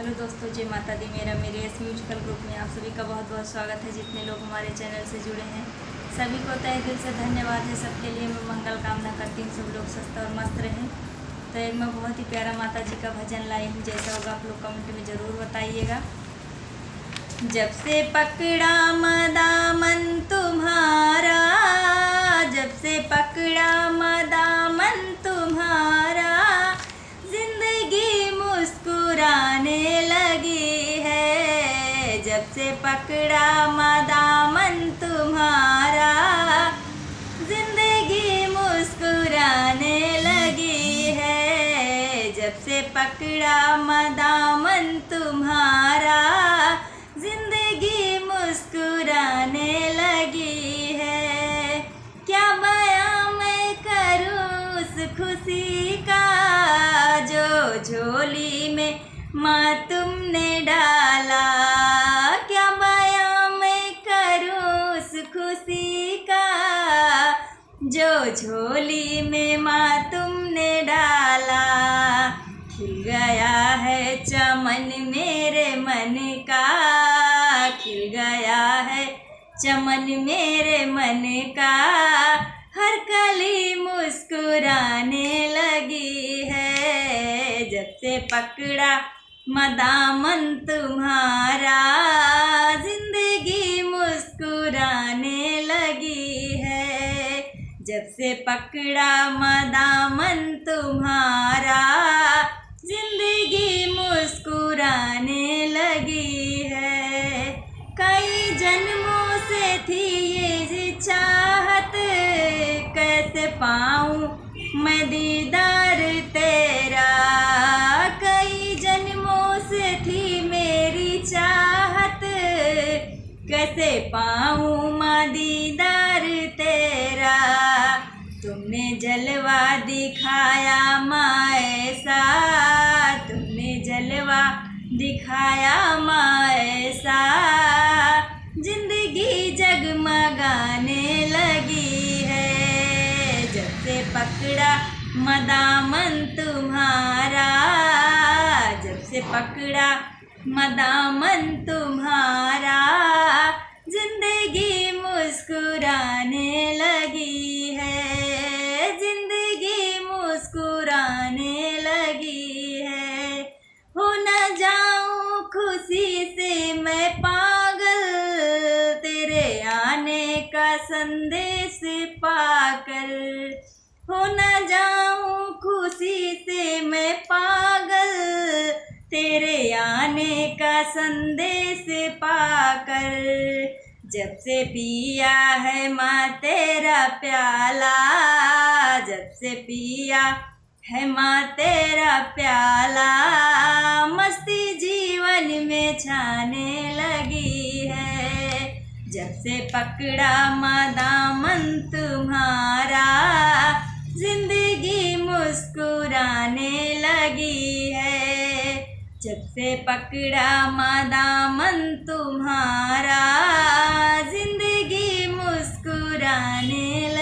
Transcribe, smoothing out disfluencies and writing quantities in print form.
Hello दोस्तों, जय माता दी। मेरे एस म्यूजिकल ग्रुप में आप सभी का बहुत बहुत स्वागत है। जितने लोग हमारे चैनल से जुड़े हैं सभी को तहे दिल से धन्यवाद है। सबके लिए मैं मंगल कामना करती हूँ, सब लोग स्वस्थ और मस्त रहें। तो एक मैं बहुत ही प्यारा माता जी का भजन लाई हूँ, जैसा होगा आप लोग कमेंट में ज़रूर बताइएगा। जब से पकड़ा मदामन तुम्हारा, जब से पकड़ा मदामन तुम्हारा, जिंदगी मुस्कुराने लगी है। जब से पकड़ा मदामन तुम्हारा, जिंदगी मुस्कुराने लगी है। जब से पकड़ा मदामन तुम्हारा, जिंदगी मुस्कुराने लगी है। क्या बयां मैं करूं उस खुशी का, जो झोली में माँ तुमने डाला। क्या बयां मैं करूं उस खुशी का, जो झोली में माँ तुमने डाला। खिल गया है चमन मेरे मन का, खिल गया है चमन मेरे मन का। हर कली मुस्कुराने लगी है। जब से पकड़ा मदामन तुम्हारा, जिंदगी मुस्कुराने लगी है। जब से पकड़ा मदामन तुम्हारा, जिंदगी मुस्कुराने लगी है। कई जन्मों से थी ये चाहत, कैसे पाऊं मैं दीदार तेरा। कई जन्मों से थी मेरी चाहत, कैसे पाऊं मैं दीदार तेरा। तुमने जलवा दिखाया माँ ऐसा, तुमने जलवा दिखाया माँ ऐसा। जिंदगी जगमगाने लगी है। जब से पकड़ा मदामन तुम्हारा, जब से पकड़ा मदामन तुम्हारा, जिंदगी मुस्कुराने लगी है। जिंदगी मुस्कुराने लगी है। हो न जाऊं खुशी से मैं पागल, तेरे आने का संदेश पाकर। हो न जाऊं खुशी से मैं पागल, तेरे आने का संदेश पाकर। जब से पिया है माँ तेरा प्याला, जब से पिया है माँ तेरा प्याला, मस्ती जीवन में छाने लगी है। जब से पकड़ा मदामन तुम्हारा, जिंदगी मुस्कुराने लगी है। जब से पकड़ा मदामन तुम्हारा, जिंदगी मुस्कुराने